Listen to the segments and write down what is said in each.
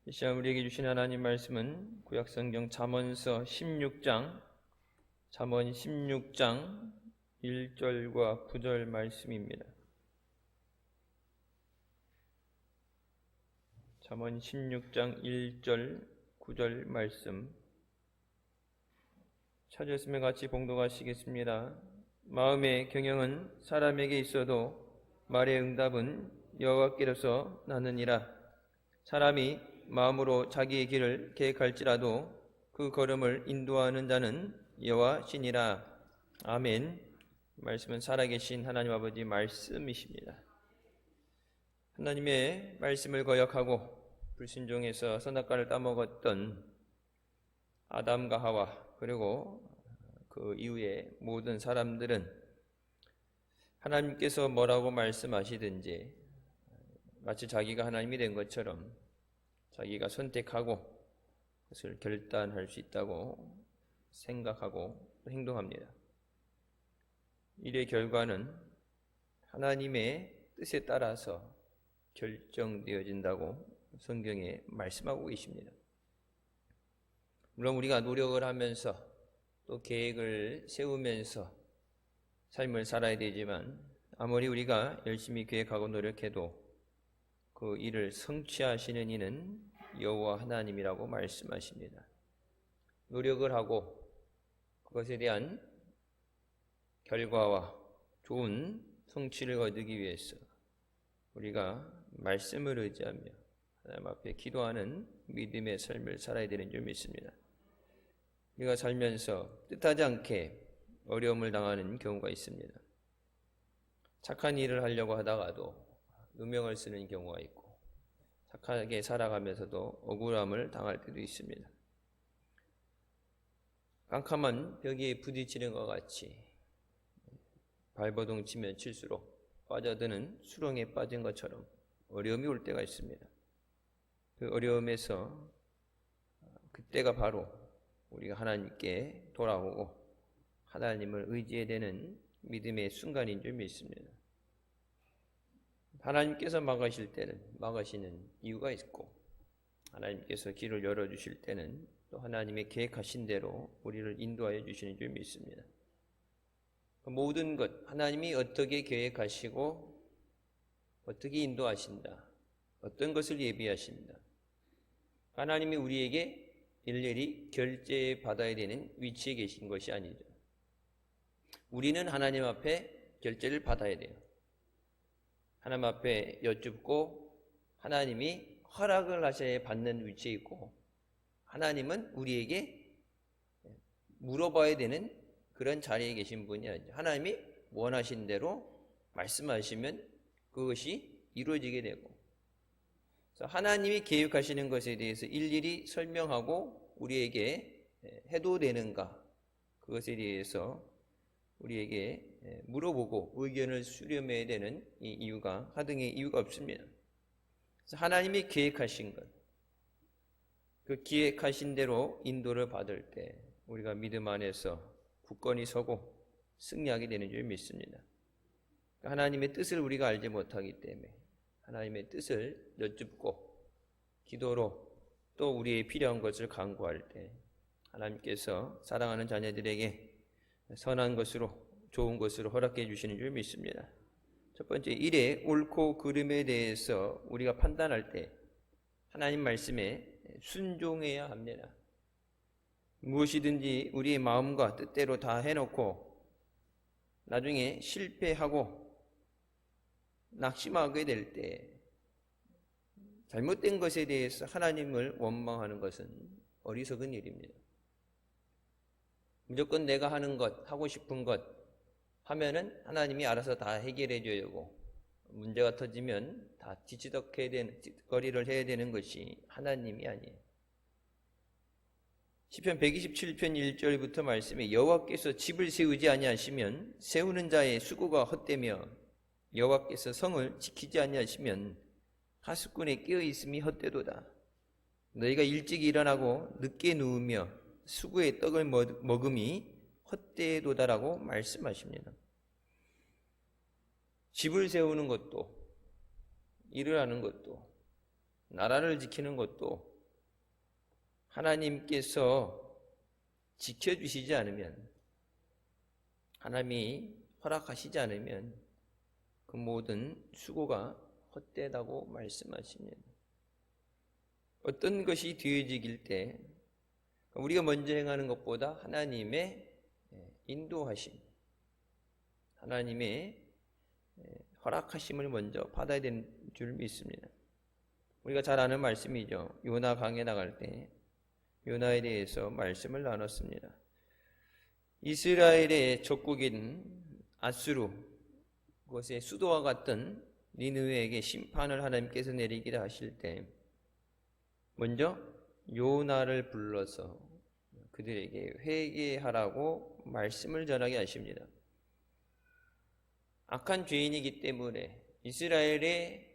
이 시간 우리에게 주신 하나님 말씀은 구약성경 잠언서 16장 1절과 9절 말씀입니다. 잠언 16장 1절 9절 말씀 찾으시면 같이 봉독하시겠습니다. 마음의 경영은 사람에게 있어도 말의 응답은 여호와께로서 나느니라. 사람이 마음으로 자기의 길을 계획할지라도 그 걸음을 인도하는 자는 여호와시니라. 아멘. 말씀은 살아계신 하나님 아버지 말씀이십니다. 하나님의 말씀을 거역하고 불순종해서 선악과를 따먹었던 아담과 하와 그리고 그 이후에 모든 사람들은 하나님께서 뭐라고 말씀하시든지 마치 자기가 하나님이 된 것처럼 자기가 선택하고 그것을 결단할 수 있다고 생각하고 행동합니다. 이의 결과는 하나님의 뜻에 따라서 결정되어진다고 성경에 말씀하고 계십니다. 물론 우리가 노력을 하면서 또 계획을 세우면서 삶을 살아야 되지만 아무리 우리가 열심히 계획하고 노력해도 그 일을 성취하시는 이는 여호와 하나님이라고 말씀하십니다. 노력을 하고 그것에 대한 결과와 좋은 성취를 거두기 위해서 우리가 말씀을 의지하며 하나님 앞에 기도하는 믿음의 삶을 살아야 되는 줄 믿습니다. 우리가 살면서 뜻하지 않게 어려움을 당하는 경우가 있습니다. 착한 일을 하려고 하다가도 누명을 쓰는 경우가 있고 착하게 살아가면서도 억울함을 당할 때도 있습니다. 깜깜한 벽에 부딪히는 것 같이 발버둥 치면 칠수록 빠져드는 수렁에 빠진 것처럼 어려움이 올 때가 있습니다. 그 어려움에서 그때가 바로 우리가 하나님께 돌아오고 하나님을 의지해야 되는 믿음의 순간인 줄 믿습니다. 하나님께서 막으실 때는 막으시는 이유가 있고 하나님께서 길을 열어주실 때는 또 하나님의 계획하신 대로 우리를 인도하여 주시는 줄 믿습니다. 모든 것 하나님이 어떻게 계획하시고 어떻게 인도하신다, 어떤 것을 예비하신다, 하나님이 우리에게 일일이 결제받아야 되는 위치에 계신 것이 아니죠. 우리는 하나님 앞에 결제를 받아야 돼요. 하나님 앞에 여쭙고 하나님이 허락을 하셔야 받는 위치에 있고 하나님은 우리에게 물어봐야 되는 그런 자리에 계신 분이 아니죠. 하나님이 원하신 대로 말씀하시면 그것이 이루어지게 되고 그래서 하나님이 계획하시는 것에 대해서 일일이 설명하고 우리에게 해도 되는가 그것에 대해서 우리에게 물어보고 의견을 수렴해야 되는 이 이유가 하등의 이유가 없습니다. 그래서 하나님이 계획하신 것, 그 기획하신 대로 인도를 받을 때 우리가 믿음 안에서 굳건히 서고 승리하게 되는 줄 믿습니다. 하나님의 뜻을 우리가 알지 못하기 때문에 하나님의 뜻을 여쭙고 기도로 또 우리의 필요한 것을 간구할 때 하나님께서 사랑하는 자녀들에게 선한 것으로 좋은 것으로 허락해 주시는 줄 믿습니다. 첫 번째, 일의 옳고 그름에 대해서 우리가 판단할 때 하나님 말씀에 순종해야 합니다. 무엇이든지 우리의 마음과 뜻대로 다 해놓고 나중에 실패하고 낙심하게 될 때 잘못된 것에 대해서 하나님을 원망하는 것은 어리석은 일입니다. 무조건 내가 하는 것, 하고 싶은 것 하면은 하나님이 알아서 다 해결해 줘야 되고 문제가 터지면 다 뒤치덕거리를 해야 되는 것이 하나님이 아니에요. 시편 127편 1절부터 말씀에 여호와께서 집을 세우지 아니하시면 세우는 자의 수고가 헛되며 여호와께서 성을 지키지 아니하시면 하수꾼의 깨어있음이 헛되도다. 너희가 일찍 일어나고 늦게 누우며 수구의 떡을 먹음이 헛되도다라고 말씀하십니다. 집을 세우는 것도 일을 하는 것도 나라를 지키는 것도 하나님께서 지켜주시지 않으면, 하나님이 허락하시지 않으면 그 모든 수고가 헛되다고 말씀하십니다. 어떤 것이 되어지길 때 우리가 먼저 행하는 것보다 하나님의 인도하심, 하나님의 허락하심을 먼저 받아야 되는 줄 믿습니다. 우리가 잘 아는 말씀이죠. 요나 강에 나갈 때 요나에 대해서 말씀을 나눴습니다. 이스라엘의 적국인 아수르, 그것의 수도와 같던 니느웨에게 심판을 하나님께서 내리기를 하실 때 먼저 요나를 불러서 그들에게 회개하라고 말씀을 전하게 하십니다. 악한 죄인이기 때문에 이스라엘의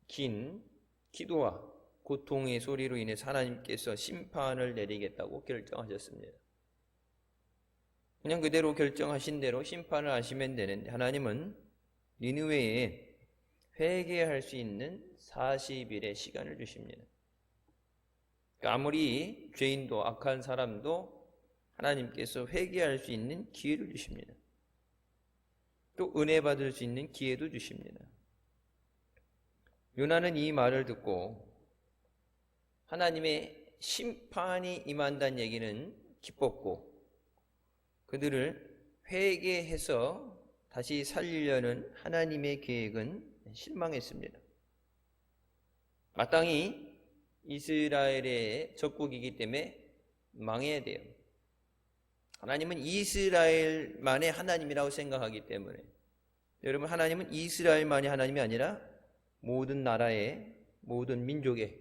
긴 기도와 고통의 소리로 인해서 하나님께서 심판을 내리겠다고 결정하셨습니다. 그냥 그대로 결정하신 대로 심판을 하시면 되는데 하나님은 니느웨에 회개할 수 있는 40일의 시간을 주십니다. 아무리 죄인도 악한 사람도 하나님께서 회개할 수 있는 기회를 주십니다. 또 은혜 받을 수 있는 기회도 주십니다. 요나는 이 말을 듣고 하나님의 심판이 임한다는 얘기는 기뻤고 그들을 회개해서 다시 살리려는 하나님의 계획은 실망했습니다. 마땅히 이스라엘의 적국이기 때문에 망해야 돼요. 하나님은 이스라엘만의 하나님이라고 생각하기 때문에, 여러분, 하나님은 이스라엘만의 하나님이 아니라 모든 나라의, 모든 민족의,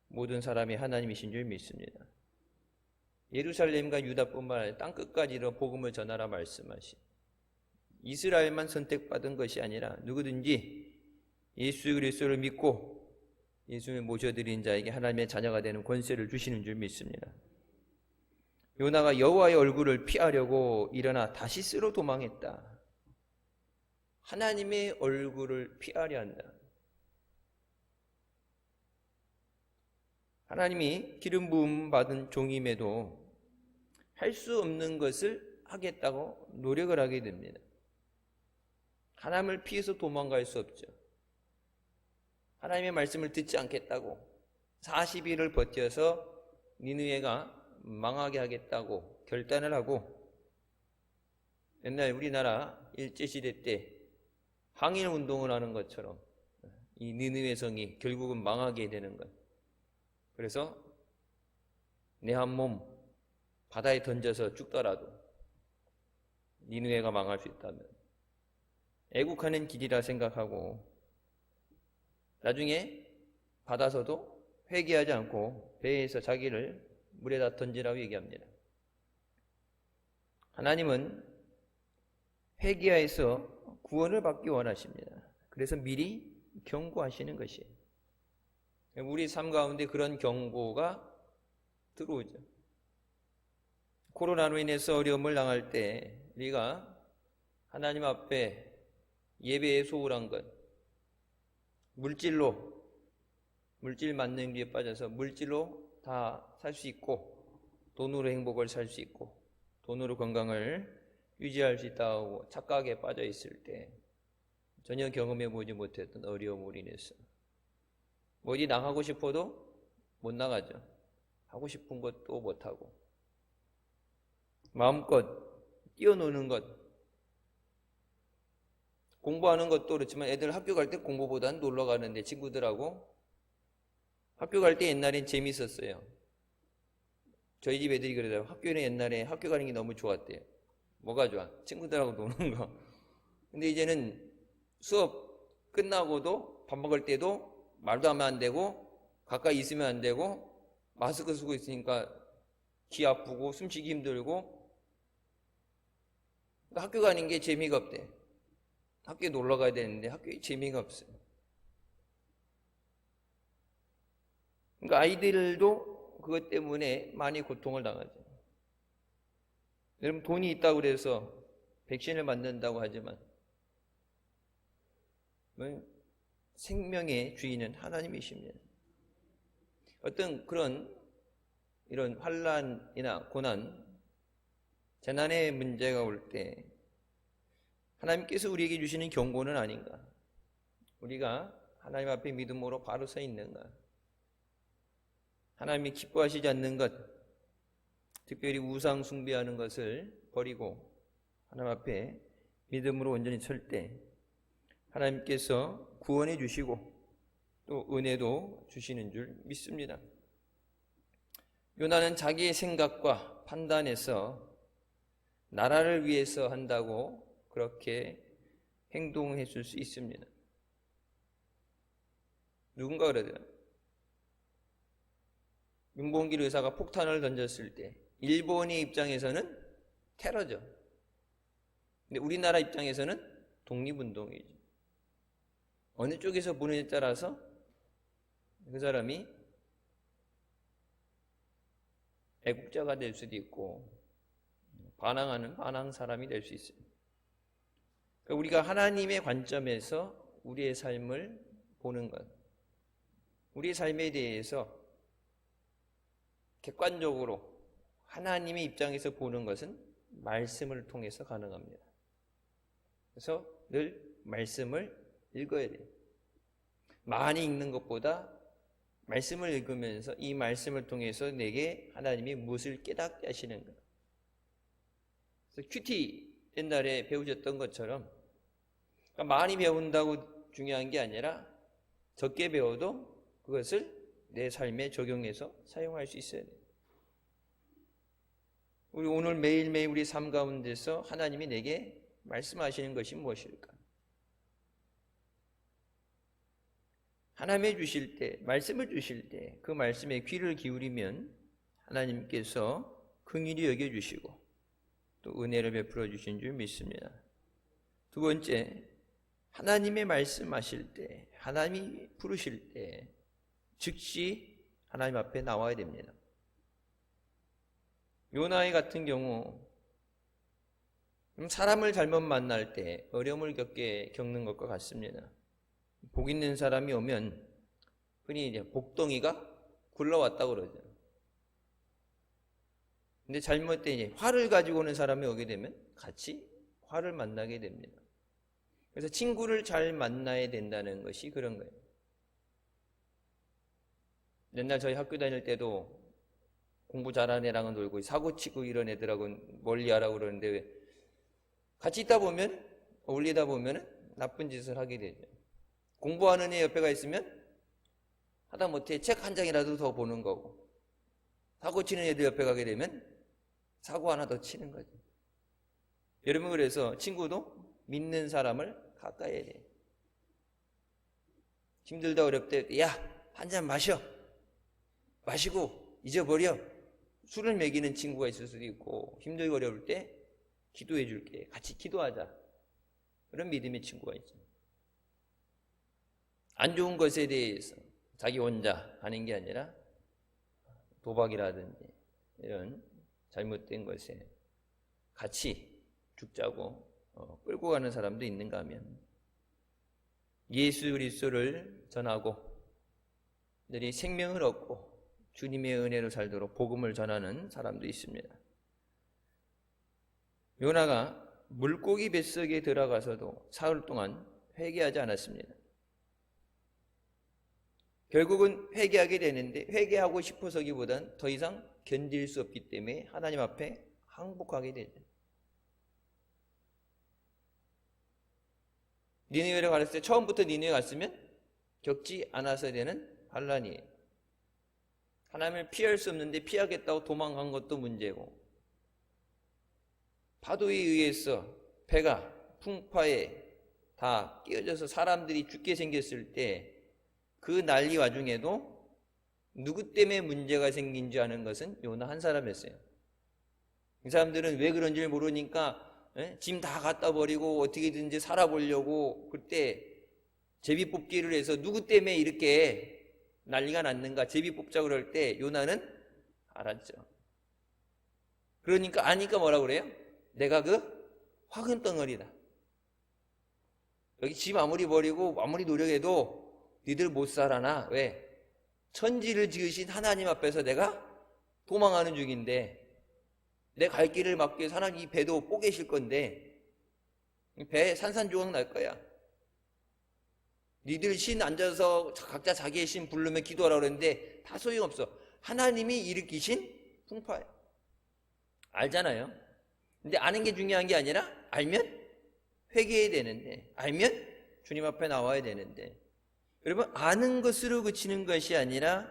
모든 사람의 하나님이신 줄 믿습니다. 예루살렘과 유다뿐만 아니라 땅끝까지로 복음을 전하라 말씀하신, 이스라엘만 선택받은 것이 아니라 누구든지 예수 그리스도를 믿고 예수를 모셔드린 자에게 하나님의 자녀가 되는 권세를 주시는 줄 믿습니다. 요나가 여호와의 얼굴을 피하려고 일어나 다시스로 도망했다. 하나님의 얼굴을 피하려 한다. 하나님이 기름 부음 받은 종임에도 할 수 없는 것을 하겠다고 노력을 하게 됩니다. 하나님을 피해서 도망갈 수 없죠. 하나님의 말씀을 듣지 않겠다고 40일을 버텨서 니느웨가 망하게 하겠다고 결단을 하고, 옛날 우리나라 일제시대 때 항일운동을 하는 것처럼 이 니느웨 성이 결국은 망하게 되는 것. 그래서 내 한 몸 바다에 던져서 죽더라도 니느웨가 망할 수 있다면 애국하는 길이라 생각하고 나중에 받아서도 회개하지 않고 배에서 자기를 물에다 던지라고 얘기합니다. 하나님은 회개하여서 구원을 받기 원하십니다. 그래서 미리 경고하시는 것이에요. 우리 삶 가운데 그런 경고가 들어오죠. 코로나로 인해서 어려움을 당할 때 우리가 하나님 앞에 예배에 소홀한 것, 물질 만능주의에 빠져서 물질로 다 살 수 있고 돈으로 행복을 살 수 있고 돈으로 건강을 유지할 수 있다고 착각에 빠져 있을 때 전혀 경험해 보지 못했던 어려움으로 인해서 어디 나가고 싶어도 못 나가죠. 하고 싶은 것도 못하고 마음껏 뛰어노는 것, 공부하는 것도 그렇지만 애들 학교 갈 때 공부보다는 놀러 가는데 친구들하고 학교 갈 때 옛날엔 재밌었어요. 저희 집 애들이 그러더라고요. 학교는 옛날에 학교 가는 게 너무 좋았대요. 뭐가 좋아? 친구들하고 노는 거. 근데 이제는 수업 끝나고도 밥 먹을 때도 말도 하면 안 되고 가까이 있으면 안 되고 마스크 쓰고 있으니까 귀 아프고 숨쉬기 힘들고 학교 가는 게 재미가 없대. 학교에 놀러 가야 되는데 학교에 재미가 없어요. 그러니까 아이들도 그것 때문에 많이 고통을 당하죠. 여러분, 돈이 있다고 그래서 백신을 맞는다고 하지만 생명의 주인은 하나님이십니다. 어떤 그런 이런 환난이나 고난, 재난의 문제가 올 때 하나님께서 우리에게 주시는 경고는 아닌가? 우리가 하나님 앞에 믿음으로 바로 서 있는가? 하나님이 기뻐하시지 않는 것, 특별히 우상 숭배하는 것을 버리고 하나님 앞에 믿음으로 온전히 설 때 하나님께서 구원해 주시고 또 은혜도 주시는 줄 믿습니다. 요나는 자기의 생각과 판단에서 나라를 위해서 한다고 그렇게 행동했을 수 있습니다. 누군가 그러더라고요. 윤봉길 의사가 폭탄을 던졌을 때 일본의 입장에서는 테러죠. 근데 우리나라 입장에서는 독립운동이죠. 어느 쪽에서 보느냐에 따라서 그 사람이 애국자가 될 수도 있고 반항하는 반항 사람이 될 수 있어요. 그러니까 우리가 하나님의 관점에서 우리의 삶을 보는 것, 우리의 삶에 대해서 객관적으로 하나님의 입장에서 보는 것은 말씀을 통해서 가능합니다. 그래서 늘 말씀을 읽어야 돼요. 많이 읽는 것보다 말씀을 읽으면서 이 말씀을 통해서 내게 하나님이 무엇을 깨닫게 하시는가. 그래서 큐티 옛날에 배우셨던 것처럼 그러니까 많이 배운다고 중요한 게 아니라 적게 배워도 그것을 내 삶에 적용해서 사용할 수 있어야 돼요. 우리 오늘 매일매일 우리 삶 가운데서 하나님이 내게 말씀하시는 것이 무엇일까? 하나님이 주실 때, 말씀을 주실 때 그 말씀에 귀를 기울이면 하나님께서 긍휼히 여겨주시고 또 은혜를 베풀어 주신 줄 믿습니다. 두 번째, 하나님의 말씀하실 때, 하나님이 부르실 때 즉시 하나님 앞에 나와야 됩니다. 요나의 같은 경우 사람을 잘못 만날 때 어려움을 겪는 것과 같습니다. 복 있는 사람이 오면 흔히 이제 복덩이가 굴러왔다고 그러죠. 근데 잘못된 이제 화를 가지고 오는 사람이 오게 되면 같이 화를 만나게 됩니다. 그래서 친구를 잘 만나야 된다는 것이 그런 거예요. 옛날 저희 학교 다닐 때도 공부 잘하는 애랑은 놀고 사고치고 이런 애들하고는 멀리하라고 그러는데 왜 같이 있다 보면 어울리다 보면 나쁜 짓을 하게 되죠. 공부하는 애 옆에가 있으면 하다못해 책 한 장이라도 더 보는 거고 사고치는 애들 옆에 가게 되면 사고 하나 더 치는 거죠. 여러분 그래서 친구도 믿는 사람을 가까이 해야 돼요. 힘들다 어렵대 야 한 잔 마셔. 마시고 잊어버려. 술을 먹이는 친구가 있을 수도 있고 힘들고 어려울 때 기도해 줄게. 같이 기도하자. 그런 믿음의 친구가 있죠. 안 좋은 것에 대해서 자기 혼자 하는 게 아니라 도박이라든지 이런 잘못된 것에 같이 죽자고 끌고 가는 사람도 있는가 하면 예수 그리스도를 전하고 너희 생명을 얻고 주님의 은혜로 살도록 복음을 전하는 사람도 있습니다. 요나가 물고기 뱃속에 들어가서도 사흘 동안 회개하지 않았습니다. 결국은 회개하게 되는데 회개하고 싶어서기보단 더 이상 견딜 수 없기 때문에 하나님 앞에 항복하게 되죠. 니느웨를 갔을 때 처음부터 니느웨 갔으면 겪지 않아서야 되는 환난이에요. 하나님을 피할 수 없는데 피하겠다고 도망간 것도 문제고 파도에 의해서 배가 풍파에 다 끼어져서 사람들이 죽게 생겼을 때 그 난리 와중에도 누구 때문에 문제가 생긴지 아는 것은 요나 한 사람이었어요. 이 사람들은 왜 그런지 모르니까 짐 다 갖다 버리고 어떻게든지 살아보려고 그때 제비 뽑기를 해서 누구 때문에 이렇게 난리가 났는가 제비 뽑자 그럴 때 요나는 알았죠. 그러니까 아니까 뭐라 그래요? 내가 그 화근 덩어리다. 여기 짐 아무리 버리고 아무리 노력해도 니들 못 살아나. 왜? 천지를 지으신 하나님 앞에서 내가 도망하는 중인데 내 갈 길을 막기 위해서 하나님 이 배도 뽀개실 건데 배에 산산조각 날 거야. 니들 신 앉아서 각자 자기의 신 부르면 기도하라고 그랬는데 다 소용없어. 하나님이 일으키신 풍파예요. 알잖아요. 근데 아는 게 중요한 게 아니라 알면 회개해야 되는데, 알면 주님 앞에 나와야 되는데, 여러분 아는 것으로 그치는 것이 아니라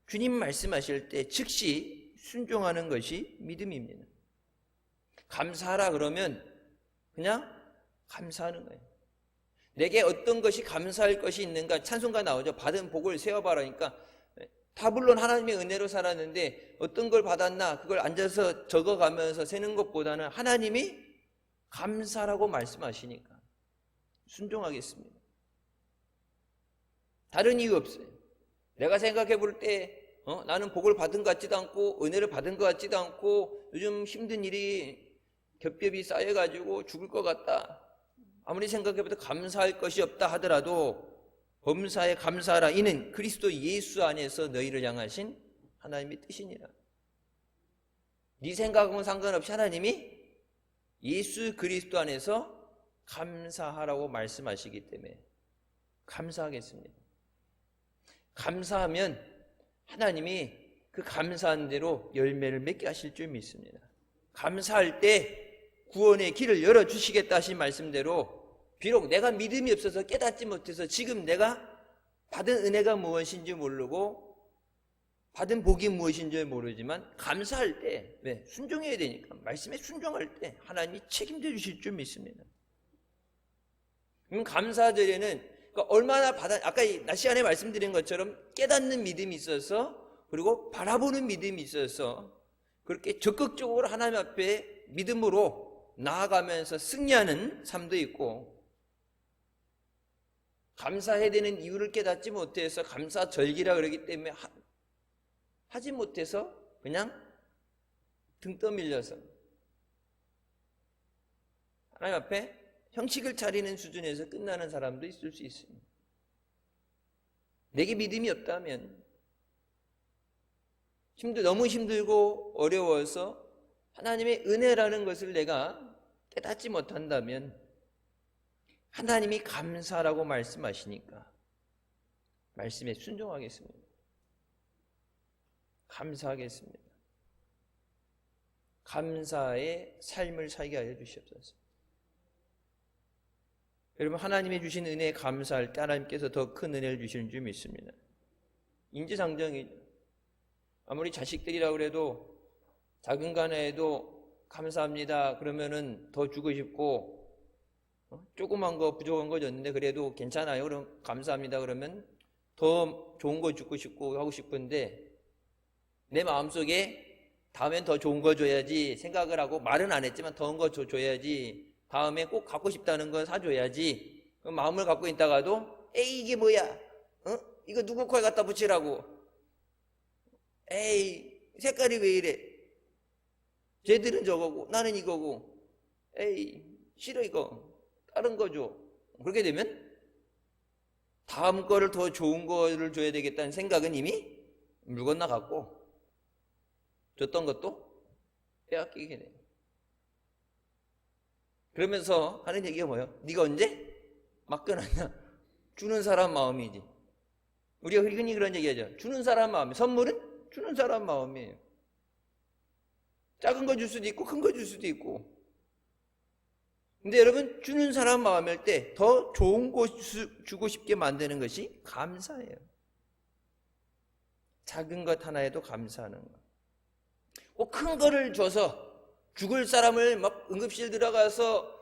주님 말씀하실 때 즉시 순종하는 것이 믿음입니다. 감사하라 그러면 그냥 감사하는 거예요. 내게 어떤 것이 감사할 것이 있는가. 찬송가 나오죠. 받은 복을 세어봐라니까 다 물론 하나님의 은혜로 살았는데 어떤 걸 받았나 그걸 앉아서 적어가면서 세는 것보다는 하나님이 감사라고 말씀하시니까 순종하겠습니다. 다른 이유 없어요. 내가 생각해 볼 때 나는 복을 받은 것 같지도 않고 은혜를 받은 것 같지도 않고 요즘 힘든 일이 겹겹이 쌓여가지고 죽을 것 같다. 아무리 생각해봐도 감사할 것이 없다 하더라도 범사에 감사하라. 이는 그리스도 예수 안에서 너희를 향하신 하나님의 뜻이니라. 네 생각하고는 상관없이 하나님이 예수 그리스도 안에서 감사하라고 말씀하시기 때문에 감사하겠습니다. 감사하면 하나님이 그 감사한 대로 열매를 맺게 하실 줄 믿습니다. 감사할 때 구원의 길을 열어주시겠다 하신 말씀대로 비록 내가 믿음이 없어서 깨닫지 못해서 지금 내가 받은 은혜가 무엇인지 모르고 받은 복이 무엇인지 모르지만 감사할 때 순종해야 되니까 말씀에 순종할 때 하나님이 책임져 주실 줄 믿습니다. 감사절에는 얼마나 아까 낮 시간에 말씀드린 것처럼 깨닫는 믿음이 있어서 그리고 바라보는 믿음이 있어서 그렇게 적극적으로 하나님 앞에 믿음으로 나아가면서 승리하는 삶도 있고 감사해야 되는 이유를 깨닫지 못해서 감사절기라 그러기 때문에 하지 못해서 그냥 등 떠밀려서 하나님 앞에 형식을 차리는 수준에서 끝나는 사람도 있을 수 있습니다. 내게 믿음이 없다면 너무 힘들고 어려워서 하나님의 은혜라는 것을 내가 깨닫지 못한다면 하나님이 감사라고 말씀하시니까 말씀에 순종하겠습니다. 감사하겠습니다. 감사의 삶을 살게 하여 주시옵소서. 여러분 하나님이 주신 은혜에 감사할 때 하나님께서 더 큰 은혜를 주시는 줄 믿습니다. 인지상정이죠. 아무리 자식들이라고 그래도 작은 가나에도 감사합니다 그러면은 더 주고 싶고 조그만 거 부족한 거 줬는데 그래도 괜찮아요 그럼 감사합니다 그러면 더 좋은 거 주고 싶고 하고 싶은데 내 마음속에 다음엔 더 좋은 거 줘야지 생각을 하고 말은 안 했지만 더운 거 줘야지 다음에 꼭 갖고 싶다는 건 사줘야지 마음을 갖고 있다가도 에이 이게 뭐야 이거 누구 코에 갖다 붙이라고 에이 색깔이 왜 이래 쟤들은 저거고 나는 이거고 에이 싫어 이거 다른 거 줘. 그렇게 되면 다음 거를 더 좋은 거를 줘야 되겠다는 생각은 이미 물 건너갔고 줬던 것도 빼앗기게 돼요. 그러면서 하는 얘기가 뭐예요? 네가 언제 막 끊었냐? 주는 사람 마음이지. 우리가 흔히 그런 얘기하죠. 주는 사람 마음이 선물은 주는 사람 마음이에요. 작은 거 줄 수도 있고 큰 거 줄 수도 있고 근데 여러분 주는 사람 마음일 때 더 좋은 거 주고 싶게 만드는 것이 감사예요. 작은 것 하나에도 감사하는 것. 꼭 큰 거를 줘서 죽을 사람을 막 응급실 들어가서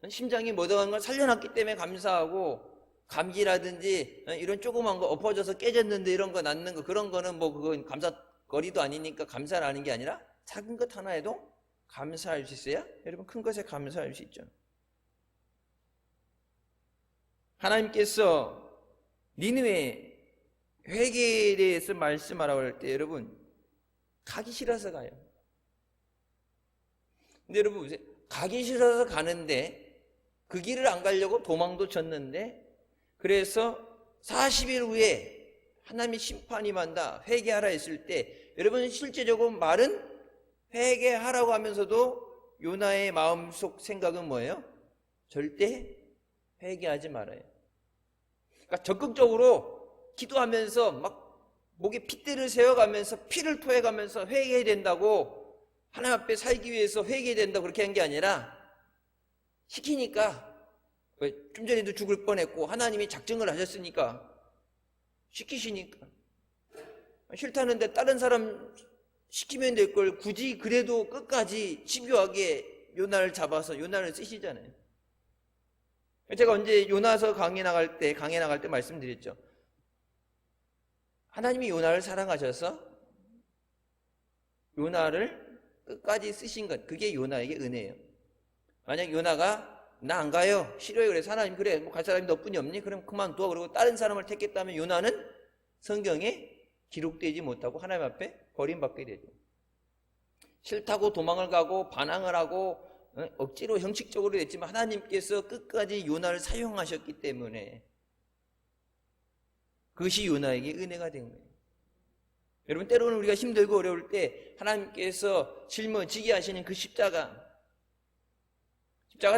심장이 멎어간 걸 살려놨기 때문에 감사하고 감기라든지 이런 조그만 거 엎어져서 깨졌는데 이런 거 낫는 거 그런 거는 뭐 그건 감사거리도 아니니까 감사를 하는 게 아니라 작은 것 하나에도 감사할 수 있어야 여러분 큰 것에 감사할 수 있죠. 하나님께서 니느웨 회개에 대해서 말씀하라고 할 때 여러분 가기 싫어서 가요. 근데 여러분 보세요. 가기 싫어서 가는데 그 길을 안 가려고 도망도 쳤는데 그래서 40일 후에 하나님의 심판이 임한다, 회개하라 했을 때 여러분 실제적으로 말은 회개하라고 하면서도 요나의 마음속 생각은 뭐예요? 절대 회개하지 말아요. 그러니까 적극적으로 기도하면서 막 목에 핏대를 세워가면서 피를 토해가면서 회개해야 된다고, 하나님 앞에 살기 위해서 회개해야 된다고 그렇게 한 게 아니라 시키니까, 좀 전에도 죽을 뻔했고 하나님이 작정을 하셨으니까 시키시니까, 싫다는데 다른 사람 시키면 될 걸 굳이 그래도 끝까지 집요하게 요나를 잡아서 요나를 쓰시잖아요. 제가 언제 요나서 강해 나갈 때 말씀드렸죠. 하나님이 요나를 사랑하셔서 요나를 끝까지 쓰신 것, 그게 요나에게 은혜예요. 만약 요나가 나 안 가요, 싫어요, 그래서 하나님 그래 뭐 갈 사람이 너뿐이 없니? 그럼 그만둬, 그러고 다른 사람을 택했다면 요나는 성경에 기록되지 못하고 하나님 앞에 버림받게 되죠. 싫다고 도망을 가고 반항을 하고 억지로 형식적으로 했지만 하나님께서 끝까지 요나를 사용하셨기 때문에 그것이 요나에게 은혜가 된 거예요. 여러분, 때로는 우리가 힘들고 어려울 때 하나님께서 짊어지게 하시는 그 십자가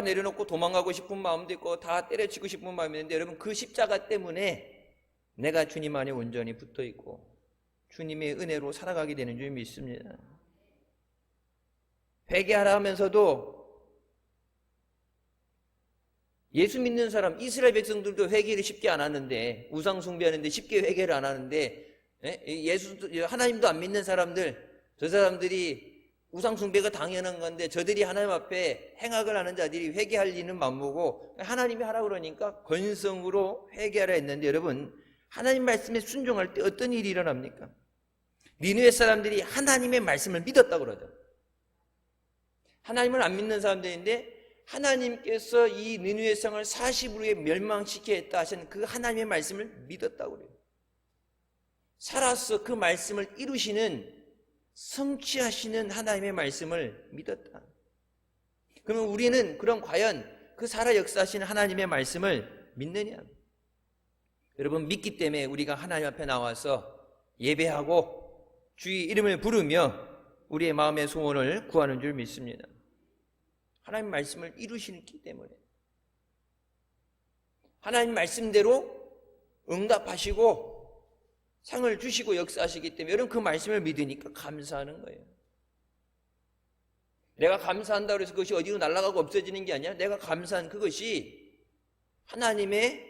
내려놓고 도망가고 싶은 마음도 있고 다 때려치고 싶은 마음이 있는데, 여러분 그 십자가 때문에 내가 주님 안에 온전히 붙어있고 주님의 은혜로 살아가게 되는 줄 믿습니다. 회개하라 하면서도 예수 믿는 사람, 이스라엘 백성들도 회개를 쉽게 안 하는데, 우상 숭배하는데 쉽게 회개를 안 하는데, 하나님도 안 믿는 사람들, 저 사람들이 우상 숭배가 당연한 건데 저들이 하나님 앞에 행악을 하는 자들이 회개할 리는 만무고 하나님이 하라 그러니까 건성으로 회개하라 했는데, 여러분 하나님 말씀에 순종할 때 어떤 일이 일어납니까? 니느웨 사람들이 하나님의 말씀을 믿었다고 그러죠. 하나님을 안 믿는 사람들인데 하나님께서 이 니느웨 성을 40일 후에 멸망시키겠다 하신 그 하나님의 말씀을 믿었다고 그래요. 살아서 그 말씀을 이루시는, 성취하시는 하나님의 말씀을 믿었다. 그러면 우리는 그럼 과연 그 살아 역사하시는 하나님의 말씀을 믿느냐? 여러분, 믿기 때문에 우리가 하나님 앞에 나와서 예배하고 주의 이름을 부르며 우리의 마음의 소원을 구하는 줄 믿습니다. 하나님 말씀을 이루시기 때문에, 하나님 말씀대로 응답하시고 상을 주시고 역사하시기 때문에 여러분 그 말씀을 믿으니까 감사하는 거예요. 내가 감사한다고 해서 그것이 어디로 날아가고 없어지는 게 아니라 내가 감사한 그것이 하나님의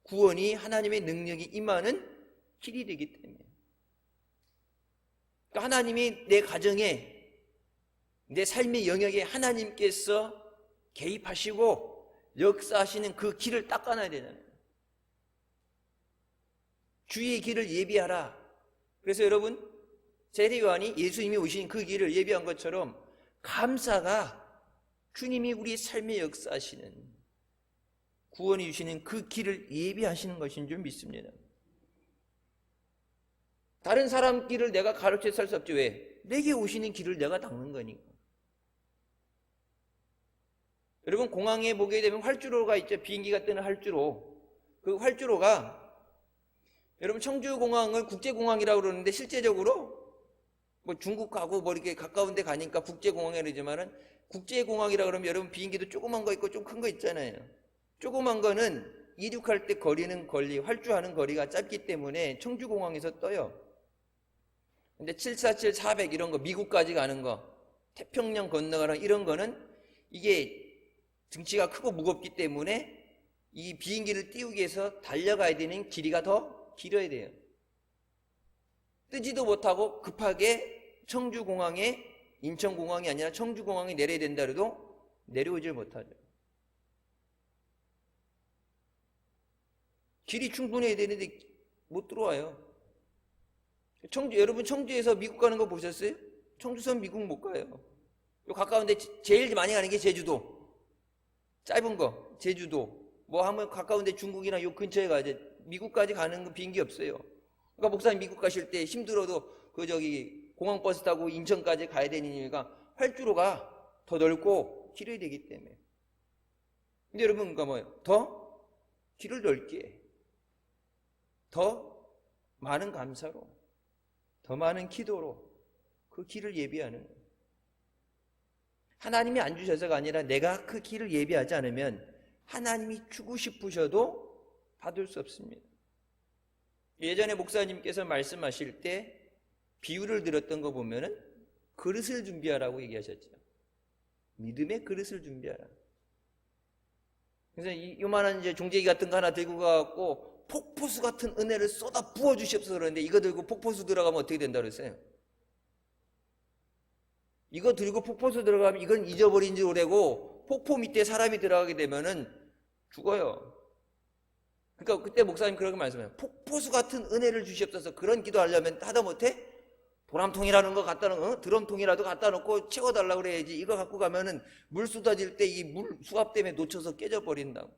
구원이, 하나님의 능력이 임하는 길이 되기 때문에, 그러니까 하나님이 내 가정에, 내 삶의 영역에 하나님께서 개입하시고 역사하시는 그 길을 닦아놔야 되잖아요. 주의 길을 예비하라. 그래서 여러분, 세례요한이 예수님이 오신 그 길을 예비한 것처럼 감사가 주님이 우리 삶의 역사하시는, 구원해 주시는 그 길을 예비하시는 것인 줄 믿습니다. 다른 사람 길을 내가 가르쳐 살 수 없지. 왜? 내게 오시는 길을 내가 닦는 거니까. 여러분, 공항에 보게 되면 활주로가 있죠. 비행기가 뜨는 활주로. 그 활주로가, 여러분 청주공항을 국제공항이라고 그러는데 실제적으로 뭐 중국하고 뭐 이렇게 가까운 데 가니까 국제공항이라 그러지만은, 국제공항이라 그러면 여러분 비행기도 조그만 거 있고 좀 큰 거 있잖아요. 조그만 거는 이륙할 때 거리는 활주하는 거리가 짧기 때문에 청주공항에서 떠요. 근데 747, 400 이런 거, 미국까지 가는 거, 태평양 건너가는 이런 거는 이게 등치가 크고 무겁기 때문에 이 비행기를 띄우기 위해서 달려가야 되는 길이가 더 길어야 돼요. 뜨지도 못하고 급하게 청주공항에, 인천공항이 아니라 청주공항에 내려야 된다 해도 내려오질 못하죠. 길이 충분해야 되는데 못 들어와요. 여러분 청주에서 미국 가는 거 보셨어요? 청주선 미국 못 가요. 요 가까운데 제일 많이 가는 게 제주도. 짧은 거 제주도. 뭐 하면 가까운데 중국이나 요 근처에 가야지. 미국까지 가는 비행기 없어요. 그러니까 목사님 미국 가실 때 힘들어도 공항버스 타고 인천까지 가야 되는 이유가 활주로가 더 넓고 길어야 되기 때문에. 근데 여러분, 그러니까 더 길을 넓게, 더 많은 감사로, 더 많은 기도로 그 길을 예비하는 거예요. 하나님이 안 주셔서가 아니라 내가 그 길을 예비하지 않으면 하나님이 주고 싶으셔도 받을 수 없습니다. 예전에 목사님께서 말씀하실 때 비유를 들었던 거 보면은 그릇을 준비하라고 얘기하셨죠. 믿음의 그릇을 준비하라. 그래서 요만한 이제 종재기 같은 거 하나 들고 가갖고 폭포수 같은 은혜를 쏟아 부어 주시옵소서 그러는데 이거 들고 폭포수 들어가면 어떻게 된다 그랬어요? 이거 들고 폭포수 들어가면 이건 잊어버린 지 오래고 폭포 밑에 사람이 들어가게 되면은 죽어요. 그러니까 그때 목사님 그렇게 말씀해요. 폭포수 같은 은혜를 주시옵소서. 그런 기도하려면 하다못해 도람통이라는 거 갖다 놓고 드럼통이라도 갖다 놓고 채워달라고 그래야지. 이거 갖고 가면은 물 쏟아질 때 이 물 수압 때문에 놓쳐서 깨져버린다고.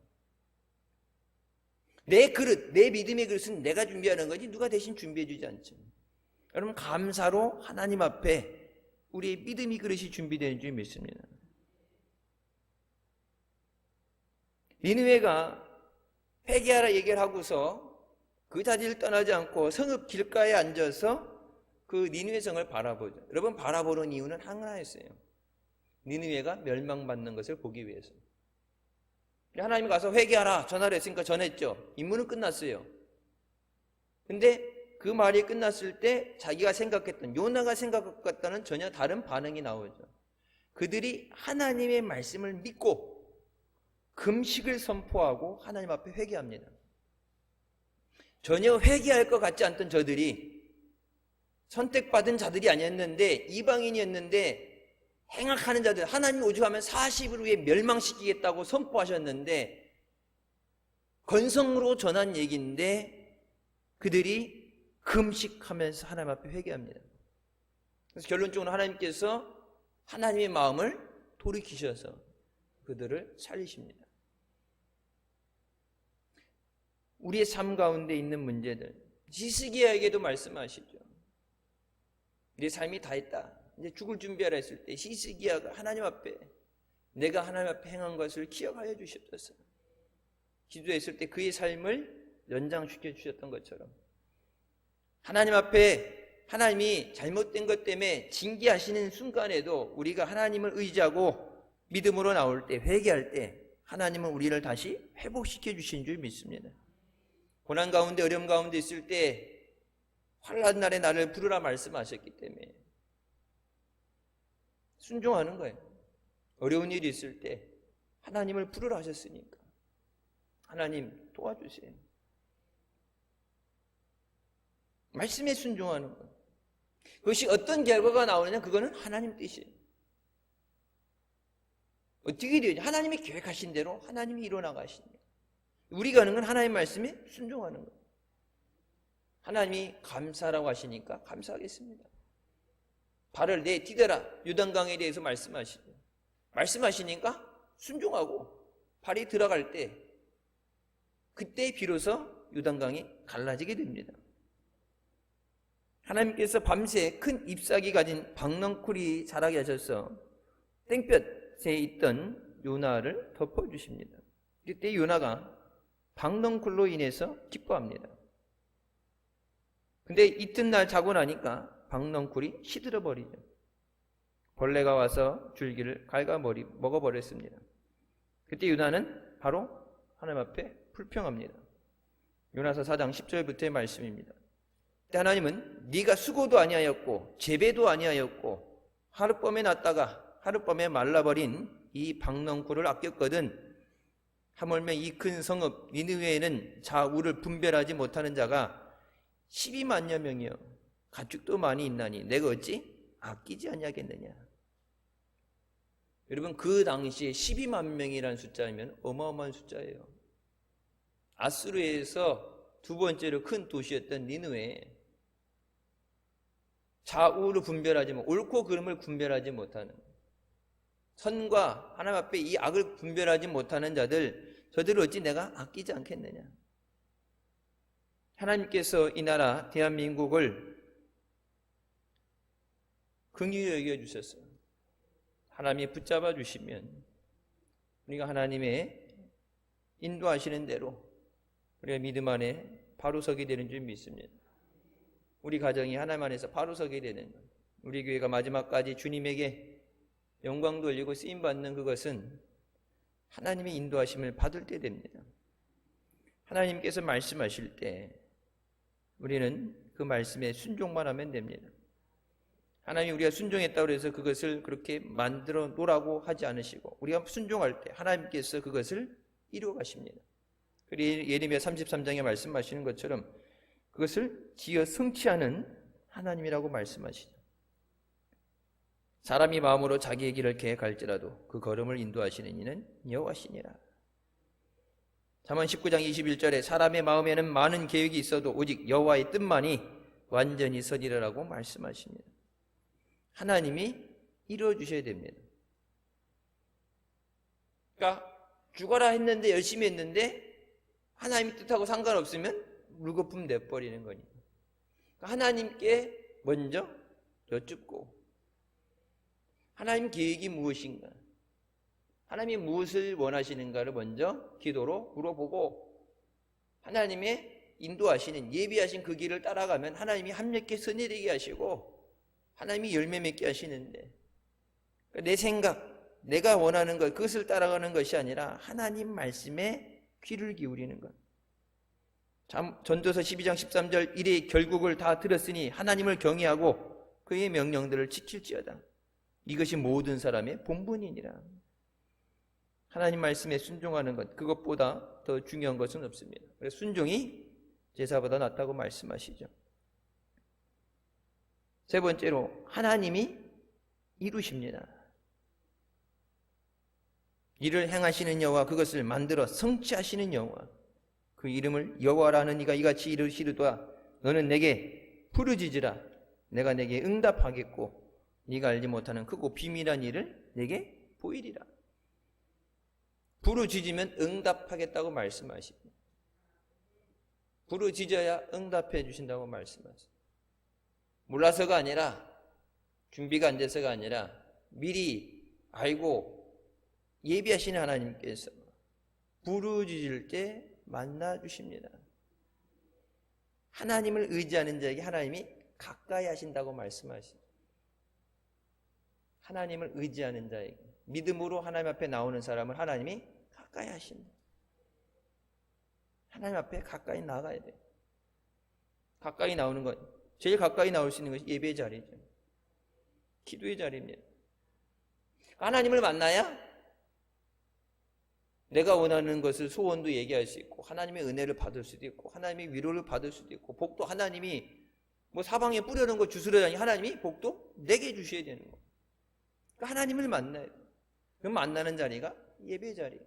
내 그릇, 내 믿음의 그릇은 내가 준비하는 거지 누가 대신 준비해 주지 않죠. 여러분 감사로 하나님 앞에 우리의 믿음의 그릇이 준비되는 줄 믿습니다. 니느웨가 회개하라 얘기를 하고서 그 자리를 떠나지 않고 성읍 길가에 앉아서 그 니느웨 성을 바라보죠. 여러분 바라보는 이유는 하나였어요. 니느웨가 멸망받는 것을 보기 위해서. 하나님이 가서 회개하라 전화를 했으니까 전했죠. 임무는 끝났어요. 근데 그 말이 끝났을 때 자기가 생각했던, 요나가 생각한 것과는 전혀 다른 반응이 나오죠. 그들이 하나님의 말씀을 믿고 금식을 선포하고 하나님 앞에 회개합니다. 전혀 회개할 것 같지 않던 저들이 선택받은 자들이 아니었는데 이방인이었는데 행악하는 자들, 하나님 오죽하면 40일 후에 멸망시키겠다고 선포하셨는데 건성으로 전한 얘기인데 그들이 금식하면서 하나님 앞에 회개합니다. 그래서 결론적으로 하나님께서 하나님의 마음을 돌이키셔서 그들을 살리십니다. 우리의 삶 가운데 있는 문제들, 히스기야에게도 말씀하시죠. 내 삶이 다 했다. 이제 죽을 준비하라 했을 때 히스기야가 하나님 앞에 내가 하나님 앞에 행한 것을 기억하여 주시옵소서. 기도했을 때 그의 삶을 연장시켜 주셨던 것처럼 하나님 앞에 하나님이 잘못된 것 때문에 징계하시는 순간에도 우리가 하나님을 의지하고 믿음으로 나올 때, 회개할 때 하나님은 우리를 다시 회복시켜 주신 줄 믿습니다. 고난 가운데 어려움 가운데 있을 때 환난 날에 나를 부르라 말씀하셨기 때문에 순종하는 거예요. 어려운 일이 있을 때 하나님을 부르라 하셨으니까 하나님 도와주세요. 말씀에 순종하는 거예요. 그것이 어떤 결과가 나오느냐 그거는 하나님 뜻이에요. 어떻게 되죠? 하나님이 계획하신 대로 하나님이 이뤄나가신 거예요. 우리가 하는 건 하나님 말씀에 순종하는 거예요. 하나님이 감사라고 하시니까 감사하겠습니다. 발을 내디뎌라 요단강에 대해서 말씀하시죠. 말씀하시니까 순종하고 발이 들어갈 때 그때 비로소 요단강이 갈라지게 됩니다. 하나님께서 밤새 큰 잎사귀 가진 박넝쿨이 자라게 하셔서 땡볕에 있던 요나를 덮어주십니다. 그때 요나가 박넝쿨로 인해서 기뻐합니다. 근데 이튿날 자고 나니까 박넝쿨이 시들어 버리죠. 벌레가 와서 줄기를 먹어버렸습니다. 그때 요나는 바로 하나님 앞에 불평합니다. 요나서 4장 10절부터의 말씀입니다. 그때 하나님은 네가 수고도 아니하였고 재배도 아니하였고 하룻밤에 났다가 하룻밤에 말라버린 이 박넝쿨을 아꼈거든. 하물며 이 큰 성읍 니느웨에는 자우를 분별하지 못하는 자가 12만여 명이요 가축도 많이 있나니 내가 어찌 아끼지 아니하겠느냐. 여러분 그 당시에 12만 명이라는 숫자면 어마어마한 숫자예요. 아수르에서 두 번째로 큰 도시였던 니느웨, 좌우를 분별하지 못, 옳고 그름을 분별하지 못하는, 선과 하나님 앞에 이 악을 분별하지 못하는 자들, 저들을 어찌 내가 아끼지 않겠느냐. 하나님께서 이 나라 대한민국을 긍휼히 여겨주셨어요. 하나님이 붙잡아 주시면 우리가 하나님의 인도하시는 대로 우리가 믿음 안에 바로 서게 되는 줄 믿습니다. 우리 가정이 하나님 안에서 바로 서게 되는 것, 우리 교회가 마지막까지 주님에게 영광 돌리고 쓰임받는 그것은 하나님의 인도하심을 받을 때 됩니다. 하나님께서 말씀하실 때 우리는 그 말씀에 순종만 하면 됩니다. 하나님이 우리가 순종했다고 해서 그것을 그렇게 만들어 놓으라고 하지 않으시고 우리가 순종할 때 하나님께서 그것을 이루어 가십니다. 그리고 예레미야 33장에 말씀하시는 것처럼 그것을 지어 성취하는 하나님이라고 말씀하시죠. 사람이 마음으로 자기의 길을 계획할지라도 그 걸음을 인도하시는 이는 여호와시니라. 잠언 19장 21절에 사람의 마음에는 많은 계획이 있어도 오직 여호와의 뜻만이 완전히 서리라라고 말씀하십니다. 하나님이 이루어 주셔야 됩니다. 그러니까 죽어라 했는데 열심히 했는데 하나님 뜻하고 상관없으면 물거품 내버리는 거니까 하나님께 먼저 여쭙고 하나님 계획이 무엇인가, 하나님이 무엇을 원하시는가를 먼저 기도로 물어보고 하나님의 인도하시는 예비하신 그 길을 따라가면 하나님이 합력해 선내리게 하시고 하나님이 열매 맺게 하시는데 내 생각, 내가 원하는 것, 그것을 따라가는 것이 아니라 하나님 말씀에 귀를 기울이는 것. 전도서 12장 13절 이래 결국을 다 들었으니 하나님을 경외하고 그의 명령들을 지킬지어다. 이것이 모든 사람의 본분이니라. 하나님 말씀에 순종하는 것, 그것보다 더 중요한 것은 없습니다. 그래서 순종이 제사보다 낫다고 말씀하시죠. 세 번째로 하나님이 이루십니다. 이를 행하시는 여호와, 그것을 만들어 성취하시는 여호와, 그 이름을 여호와라는 이가 이같이 이르시르도다. 너는 내게 부르짖으라. 내가 내게 응답하겠고 네가 알지 못하는 크고 비밀한 일을 내게 보이리라. 부르짖으면 응답하겠다고 말씀하십니다. 부르짖어야 응답해 주신다고 말씀하십니다. 몰라서가 아니라, 준비가 안 돼서가 아니라 미리 알고 예비하시는 하나님께서 부르짖을 때 만나 주십니다. 하나님을 의지하는 자에게 하나님이 가까이 하신다고 말씀하십니다. 하나님을 의지하는 자에게, 믿음으로 하나님 앞에 나오는 사람을 하나님이 가까이 하신다. 하나님 앞에 가까이 나가야 돼. 가까이 나오는 것, 제일 가까이 나올 수 있는 것이 예배의 자리죠. 기도의 자리입니다. 하나님을 만나야 내가 원하는 것을 소원도 얘기할 수 있고 하나님의 은혜를 받을 수도 있고 하나님의 위로를 받을 수도 있고 복도 하나님이 뭐 사방에 뿌려놓은 거 주스러다니 하나님이 복도 내게 주셔야 되는 거. 그러니까 하나님을 만나야 돼요. 그 만나는 자리가 예배 자리.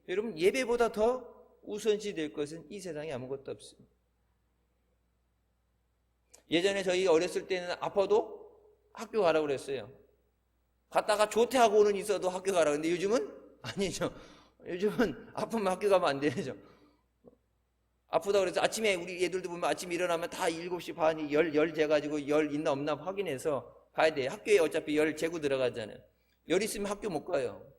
여러분, 예배보다 더 우선시 될 것은 이 세상에 아무것도 없습니다. 예전에 저희 어렸을 때는 아파도 학교 가라고 그랬어요. 갔다가 조퇴하고는 있어도 학교 가라고. 근데 요즘은 아니죠. 요즘은 아프면 학교 가면 안 되죠. 아프다고 그래서 아침에 우리 애들도 보면 아침에 일어나면 다 7시 반이 열 재가지고 열 있나 없나 확인해서 가야 돼요. 학교에 어차피 열 재고 들어가잖아요. 열 있으면 학교 못 가요.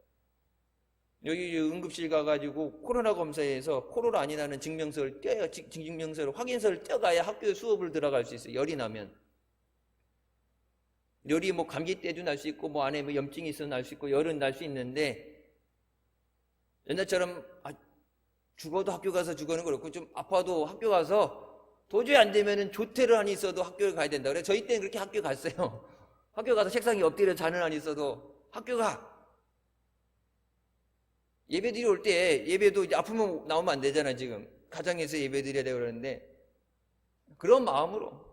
여기 응급실 가가지고 코로나 검사에서 코로나 아니라는 증명서를 떼요. 증명서를, 확인서를 떼어가야 학교에 수업을 들어갈 수 있어요. 열이 나면. 열이 뭐 감기 때도 날 수 있고 뭐 안에 뭐 염증이 있어서 날 수 있고 열은 날 수 있는데 옛날처럼 죽어도 학교 가서 죽어는 그렇고 좀 아파도 학교 가서 도저히 안 되면은 조퇴를 안 있어도 학교를 가야 된다. 그래 저희 때는 그렇게 학교 갔어요. 학교 가서 책상에 엎드려 자는 안 있어도 학교 가. 예배드리 올 때 예배도 이제 아프면 나오면 안 되잖아. 지금 가정에서 예배드려야 되고 그러는데 그런 마음으로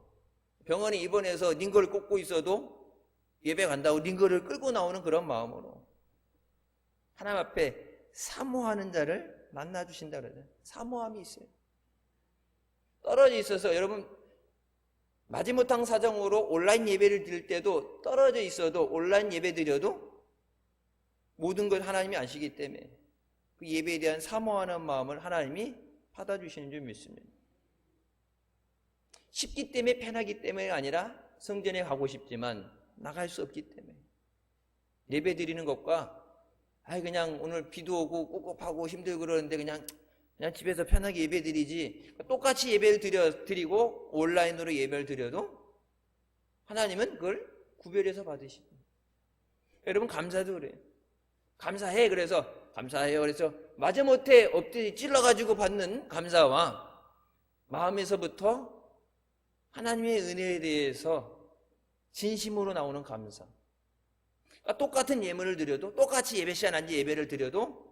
병원에 입원해서 링거를 꽂고 있어도 예배 간다고 링거를 끌고 나오는 그런 마음으로 하나님 앞에 사모하는 자를 만나주신다 그러잖아요. 사모함이 있어요. 떨어져 있어서 여러분 마지못한 사정으로 온라인 예배를 드릴 때도 떨어져 있어도 온라인 예배 드려도 모든 걸 하나님이 아시기 때문에 그 예배에 대한 사모하는 마음을 하나님이 받아주시는 줄 믿습니다. 쉽기 때문에 편하기 때문에 아니라 성전에 가고 싶지만 나갈 수 없기 때문에 예배 드리는 것과 그냥 오늘 비도 오고 꿉꿉하고 힘들고 그러는데 그냥 그냥 집에서 편하게 예배 드리지, 똑같이 예배를 드리고 온라인으로 예배를 드려도 하나님은 그걸 구별해서 받으시고. 여러분, 감사도 그래요. 감사해. 그래서 감사해요. 그래서 마지못해 엎드려 찔러가지고 받는 감사와 마음에서부터 하나님의 은혜에 대해서 진심으로 나오는 감사. 그러니까 똑같은 예물을 드려도, 똑같이 예배 시간 앉아 예배를 드려도,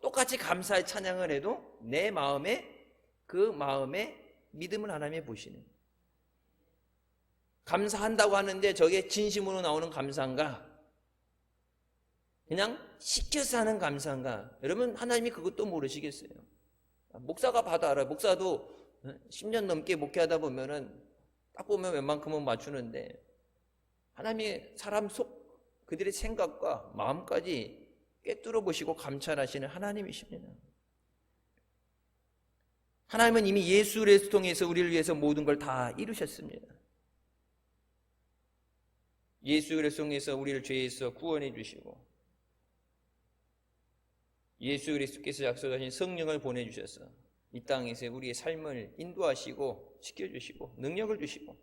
똑같이 감사의 찬양을 해도 내 마음에, 그 마음에 믿음을 하나님이 보시는. 감사한다고 하는데 저게 진심으로 나오는 감사인가? 그냥 시켜서 하는 감사인가? 여러분, 하나님이 그것도 모르시겠어요. 목사가 봐도 알아요. 목사도 10년 넘게 목회하다 보면은 딱 보면 웬만큼은 맞추는데 하나님이 사람 속 그들의 생각과 마음까지 꿰뚫어 보시고 감찰하시는 하나님이십니다. 하나님은 이미 예수 그리스도를 통해서 우리를 위해서 모든 걸 다 이루셨습니다. 예수 그리스도를 통해서 우리를 죄에서 구원해 주시고 예수 그리스도께서 약속하신 성령을 보내주셔서 이 땅에서 우리의 삶을 인도하시고 지켜주시고 능력을 주시고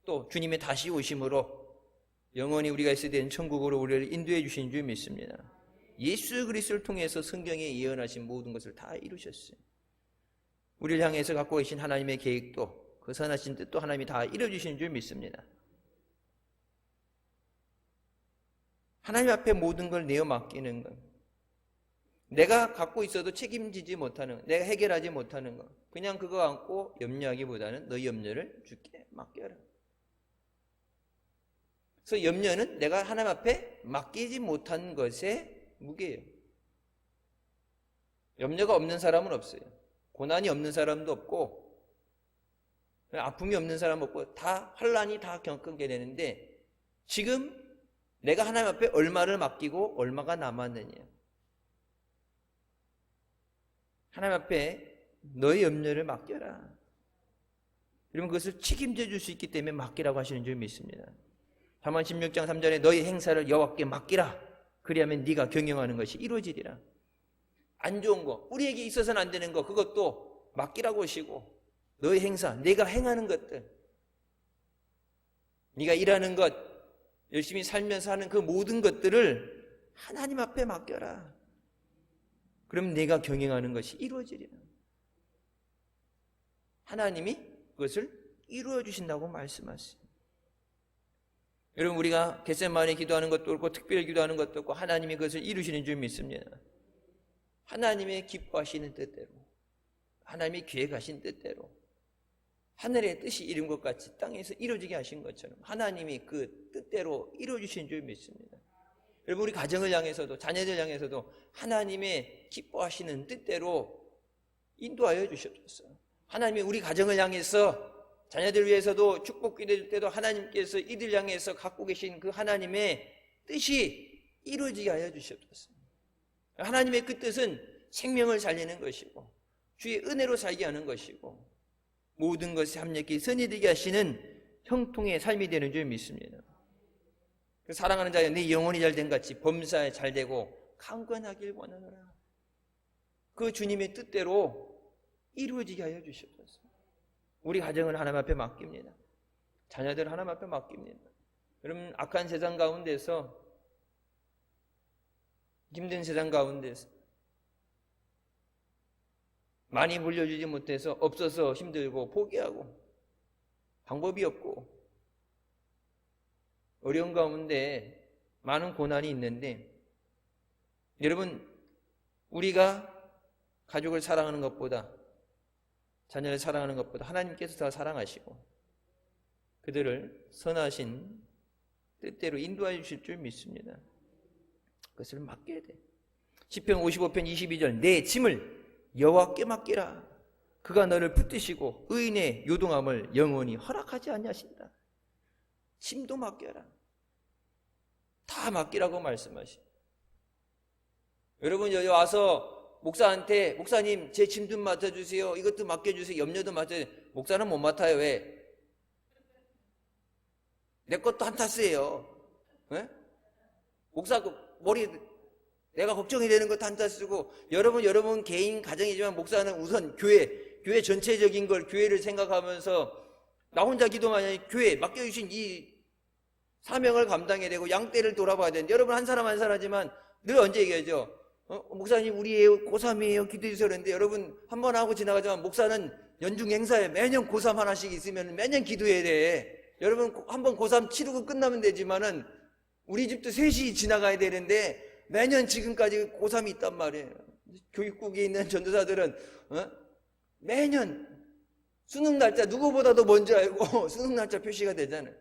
또 주님의 다시 오심으로 영원히 우리가 있어야 되는 천국으로 우리를 인도해 주신 줄 믿습니다. 예수 그리스도를 통해서 성경에 예언하신 모든 것을 다 이루셨어요. 우리를 향해서 갖고 계신 하나님의 계획도 그 선하신 뜻도 하나님이 다 이루어주신 줄 믿습니다. 하나님 앞에 모든 걸 내어 맡기는 것, 내가 갖고 있어도 책임지지 못하는 것, 내가 해결하지 못하는 것, 그냥 그거 안고 염려하기보다는 너희 염려를 주께 맡겨라. 그래서 염려는 내가 하나님 앞에 맡기지 못한 것의 무게예요. 염려가 없는 사람은 없어요. 고난이 없는 사람도 없고 아픔이 없는 사람은 없고 다 환난이 다 겪게 되는데 지금 내가 하나님 앞에 얼마를 맡기고 얼마가 남았느냐. 하나님 앞에 너의 염려를 맡겨라. 여러분, 그것을 책임져 줄 수 있기 때문에 맡기라고 하시는 줄 믿습니다. 잠언 16장 3절에 너의 행사를 여호와께 맡기라. 그리하면 네가 경영하는 것이 이루어지리라. 안 좋은 거, 우리에게 있어서는 안 되는 거, 그것도 맡기라고 하시고 너의 행사, 내가 행하는 것들, 네가 일하는 것, 열심히 살면서 하는 그 모든 것들을 하나님 앞에 맡겨라. 그럼 내가 경영하는 것이 이루어지리라. 하나님이 그것을 이루어 주신다고 말씀하세요. 여러분, 우리가 겟세마네 기도하는 것도 그렇고 특별 기도하는 것도 그렇고 하나님이 그것을 이루시는 줄 믿습니다. 하나님의 기뻐하시는 뜻대로, 하나님이 계획하신 뜻대로 하늘의 뜻이 이룬 것 같이 땅에서 이루어지게 하신 것처럼 하나님이 그 뜻대로 이루어주신 줄 믿습니다. 여러분, 우리 가정을 향해서도 자녀들 향해서도 하나님의 기뻐하시는 뜻대로 인도하여 주셨어요. 하나님이 우리 가정을 향해서 자녀들 위해서도 축복 기도할 때도 하나님께서 이들 향해서 갖고 계신 그 하나님의 뜻이 이루어지게 하여 주셨어요. 하나님의 그 뜻은 생명을 살리는 것이고 주의 은혜로 살게 하는 것이고 모든 것이 합력히 선이 되게 하시는 형통의 삶이 되는 줄 믿습니다. 사랑하는 자여, 네 영혼이 잘된 같이 범사에 잘되고 강건하길 원하노라. 그 주님의 뜻대로 이루어지게 하여 주셨어요. 우리 가정을 하나님 앞에 맡깁니다. 자녀들 하나님 앞에 맡깁니다. 여러분, 악한 세상 가운데서, 힘든 세상 가운데서 많이 물려주지 못해서 없어서 힘들고 포기하고 방법이 없고 어려운 가운데 많은 고난이 있는데, 여러분, 우리가 가족을 사랑하는 것보다, 자녀를 사랑하는 것보다 하나님께서 더 사랑하시고 그들을 선하신 뜻대로 인도해 주실 줄 믿습니다. 그것을 맡겨야 돼. 시편 55편 22절, 내 짐을 여호와께 맡기라. 그가 너를 붙드시고 의인의 요동함을 영원히 허락하지 아니하신다. 짐도 맡겨라. 다 맡기라고 말씀하시고, 여러분, 여기 와서 목사한테 목사님 제 짐 좀 맡아주세요, 이것도 맡겨주세요, 염려도 맡아주세요. 목사는 못 맡아요. 왜? 내 것도 한타스예요. 네? 목사 머리 내가 걱정이 되는 것도 한자 쓰고, 여러분 개인 가정이지만 목사는 우선 교회 전체적인 걸, 교회를 생각하면서 나 혼자 기도만 아니라 교회 맡겨주신 이 사명을 감당해야 되고 양떼를 돌아봐야 되는데, 여러분 한 사람 한 사람이지만 늘 언제 얘기하죠? 목사님 우리 고3이에요 기도해 주세요 그랬는데, 여러분 한 번 하고 지나가지만 목사는 연중 행사에 매년 고3 하나씩 있으면 매년 기도해야 돼. 여러분 한 번 고3 치르고 끝나면 되지만은 우리 집도 셋이 지나가야 되는데 매년 지금까지 고3이 있단 말이에요. 교육국에 있는 전도사들은 매년 수능 날짜 누구보다도 먼저 알고 수능 날짜 표시가 되잖아요.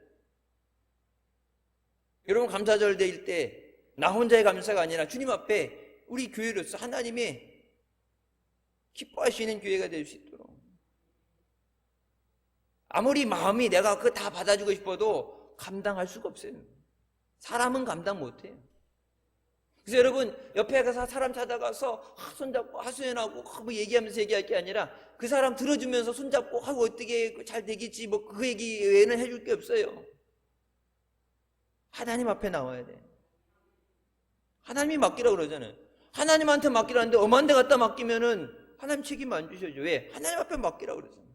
여러분 감사절 될 때 나 혼자의 감사가 아니라 주님 앞에 우리 교회로서 하나님이 기뻐하시는 교회가 될 수 있도록, 아무리 마음이 내가 그거 다 받아주고 싶어도 감당할 수가 없어요. 사람은 감당 못해요. 그래서 여러분 옆에 가서 사람 찾아가서 손잡고 하소연하고 뭐 얘기하면서 얘기할 게 아니라 그 사람 들어주면서 손잡고 하고 어떻게 잘 되겠지 뭐 그 얘기 외에는 해줄 게 없어요. 하나님 앞에 나와야 돼. 하나님이 맡기라고 그러잖아요. 하나님한테 맡기라는데 엄한 데 갖다 맡기면은 하나님 책임 안 주셔죠. 왜? 하나님 앞에 맡기라고 그러잖아요.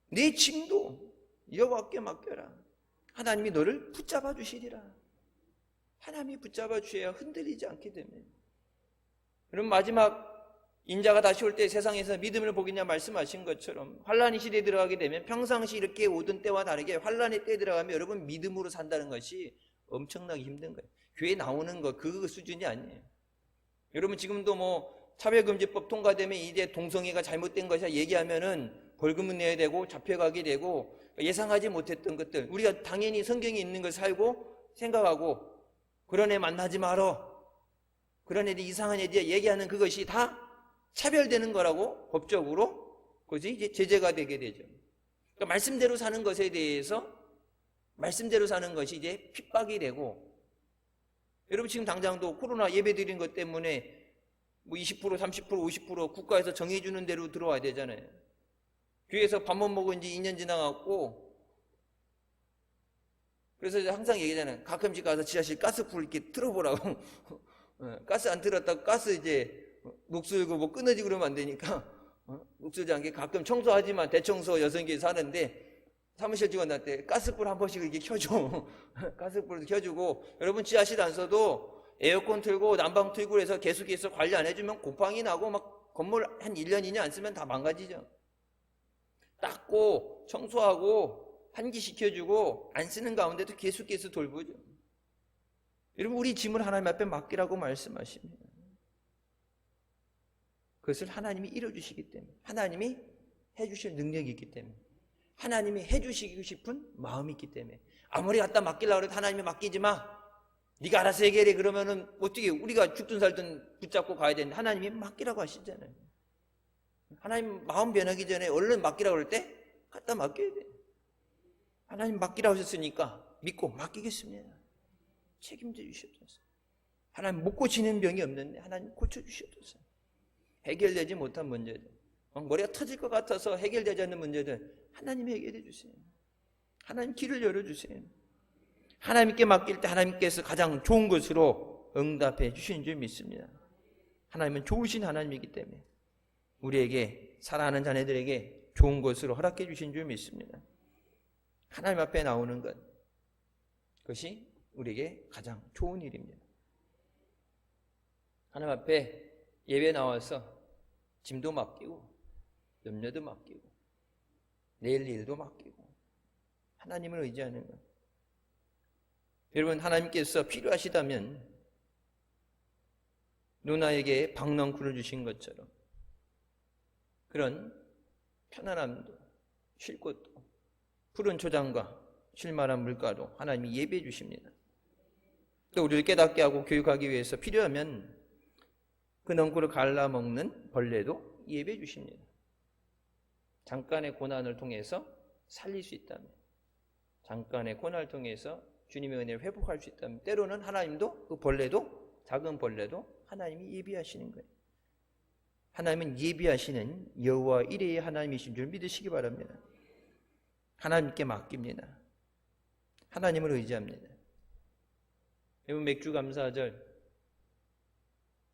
내 짐도 여호와께 맡겨라. 하나님이 너를 붙잡아 주시리라. 하나님이 붙잡아 주셔야 흔들리지 않게 됩니다. 그럼 마지막 인자가 다시 올 때 세상에서 믿음을 보겠냐 말씀하신 것처럼 환란의 시대에 들어가게 되면 평상시 이렇게 오던 때와 다르게 환란의 때에 들어가면 여러분 믿음으로 산다는 것이 엄청나게 힘든 거예요. 교회 나오는 거 그 수준이 아니에요. 여러분 지금도 뭐 차별금지법 통과되면 이제 동성애가 잘못된 것이라 얘기하면은 벌금은 내야 되고 잡혀가게 되고 예상하지 못했던 것들, 우리가 당연히 성경에 있는 걸 살고 생각하고 그런 애 만나지 말어, 그런 애들 이상한 애들 얘기하는 그것이 다 차별되는 거라고 법적으로 그것이 이제 제재가 되게 되죠. 그러니까 말씀대로 사는 것에 대해서 말씀대로 사는 것이 이제 핍박이 되고, 여러분 지금 당장도 코로나 예배 드린 것 때문에 뭐 20%, 30%, 50% 국가에서 정해주는 대로 들어와야 되잖아요. 교회에서 밥 못 먹은 지 2년 지나갔고, 그래서 항상 얘기하잖아요. 가끔씩 가서 지하실 가스불 이렇게 틀어보라고. 가스 안 틀었다고 가스 이제 녹슬고 뭐 끊어지고 그러면 안 되니까 녹슬지 않게 가끔 청소하지만 대청소 여성끼리 사는데 사무실 직원한테 가스불 한 번씩 이렇게 켜줘. 가스불도 켜주고, 여러분 지하실 안 써도 에어컨 틀고 난방 틀고 해서 계속해서 관리 안 해주면 곰팡이 나고 막 건물 한 1년, 2년 안 쓰면 다 망가지죠. 닦고 청소하고 환기시켜주고 안 쓰는 가운데도 계속해서 돌보죠. 여러분 우리 짐을 하나님 앞에 맡기라고 말씀하십니다. 그것을 하나님이 이뤄주시기 때문에, 하나님이 해주실 능력이 있기 때문에, 하나님이 해주시고 싶은 마음이 있기 때문에, 아무리 갖다 맡기려고 해도 하나님이 맡기지 마, 네가 알아서 해결해 그러면은 어떻게 우리가 죽든 살든 붙잡고 가야 되는데 하나님이 맡기라고 하시잖아요. 하나님 마음 변하기 전에 얼른 맡기라고 할 때 갖다 맡겨야 돼. 하나님 맡기라고 하셨으니까 믿고 맡기겠습니다. 책임져 주시옵소서. 하나님 못 고치는 병이 없는데 하나님 고쳐주시옵소서. 해결되지 못한 문제들, 머리가 터질 것 같아서 해결되지 않는 문제들 하나님이 해결해 주세요. 하나님 길을 열어주세요. 하나님께 맡길 때 하나님께서 가장 좋은 것으로 응답해 주시는 줄 믿습니다. 하나님은 좋으신 하나님이기 때문에 우리에게, 사랑하는 자녀들에게 좋은 것으로 허락해 주신 줄 믿습니다. 하나님 앞에 나오는 것, 그것이 우리에게 가장 좋은 일입니다. 하나님 앞에 예배 나와서 짐도 맡기고 염려도 맡기고 내일 일도 맡기고 하나님을 의지하는 것. 여러분 하나님께서 필요하시다면 누나에게 박넝쿨을 주신 것처럼 그런 편안함도 쉴 곳도 푸른 초장과 쉴만한 물가도 하나님이 예배해 주십니다. 또 우리를 깨닫게 하고 교육하기 위해서 필요하면 그 넝쿨을 갈라먹는 벌레도 예배해 주십니다. 잠깐의 고난을 통해서 살릴 수 있다면, 잠깐의 고난을 통해서 주님의 은혜를 회복할 수 있다면, 때로는 하나님도 그 벌레도, 작은 벌레도 하나님이 예비하시는 거예요. 하나님은 예비하시는 여호와 이레의 하나님이신 줄 믿으시기 바랍니다. 하나님께 맡깁니다. 하나님을 의지합니다. 이번 맥주 감사절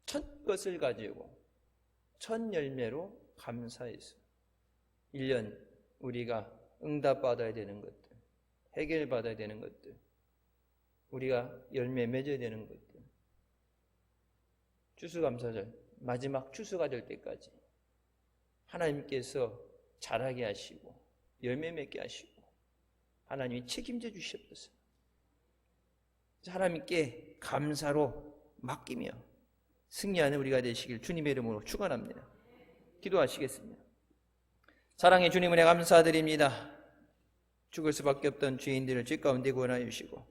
첫 것을 가지고 첫 열매로 감사해서 1년 우리가 응답받아야 되는 것들, 해결받아야 되는 것들, 우리가 열매 맺어야 되는 것들, 추수감사절 마지막 추수가 될 때까지 하나님께서 자라게 하시고 열매 맺게 하시고 하나님이 책임져 주시옵소서. 하나님께 감사로 맡기며 승리하는 우리가 되시길 주님의 이름으로 축원합니다. 기도하시겠습니다. 사랑의 주님 은혜 감사드립니다. 죽을 수밖에 없던 죄인들을 죄 가운데 구원하여 주시고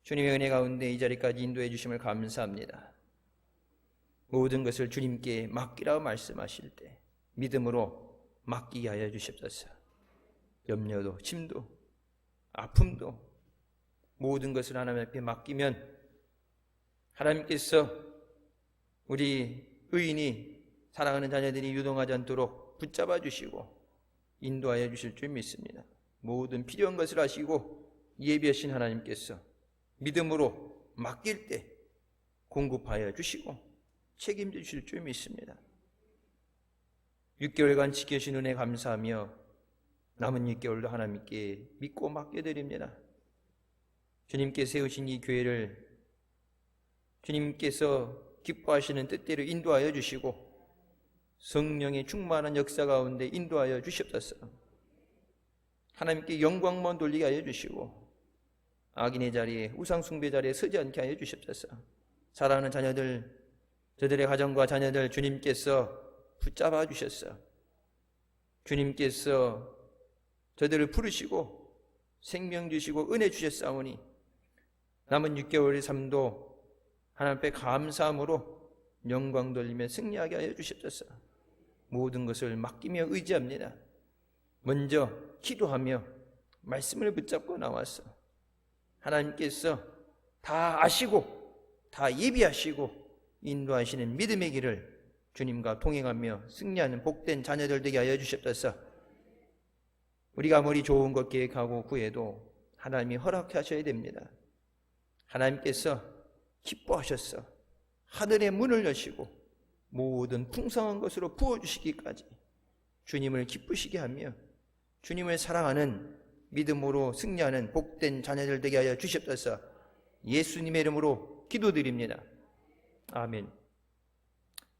주님의 은혜 가운데 이 자리까지 인도해 주심을 감사합니다. 모든 것을 주님께 맡기라고 말씀하실 때 믿음으로 맡기게 하여 주시옵소서. 염려도 짐도 아픔도 모든 것을 하나님 앞에 맡기면 하나님께서 우리 의인이 사랑하는 자녀들이 유동하지 않도록 붙잡아 주시고 인도하여 주실 줄 믿습니다. 모든 필요한 것을 아시고 예비하신 하나님께서 믿음으로 맡길 때 공급하여 주시고 책임져 주실 줄 믿습니다. 6개월간 지켜주신 은혜 감사하며 남은 6개월도 하나님께 믿고 맡겨드립니다. 주님께 세우신 이 교회를 주님께서 기뻐하시는 뜻대로 인도하여 주시고 성령의 충만한 역사 가운데 인도하여 주시옵소서. 하나님께 영광만 돌리게 하여 주시고 악인의 자리에 우상 숭배 자리에 서지 않게 하여 주시옵소서. 사랑하는 자녀들, 저들의 가정과 자녀들 주님께서 붙잡아 주셨어. 주님께서 저들을 부르시고 생명 주시고 은혜 주셨사오니 남은 6개월의 삶도 하나님 앞에 감사함으로 영광 돌리며 승리하게 하여 주시옵소서. 모든 것을 맡기며 의지합니다. 먼저 기도하며 말씀을 붙잡고 나와서 하나님께서 다 아시고 다 예비하시고 인도하시는 믿음의 길을 주님과 동행하며 승리하는 복된 자녀들 되게 하여 주시옵소서. 우리가 아무리 좋은 것 계획하고 구해도 하나님이 허락하셔야 됩니다. 하나님께서 기뻐하셨어. 하늘의 문을 여시고 모든 풍성한 것으로 부어주시기까지 주님을 기쁘시게 하며 주님을 사랑하는 믿음으로 승리하는 복된 자녀들 되게 하여 주시옵소서. 예수님의 이름으로 기도드립니다. 아멘.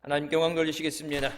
하나님께 영광 돌리시겠습니다.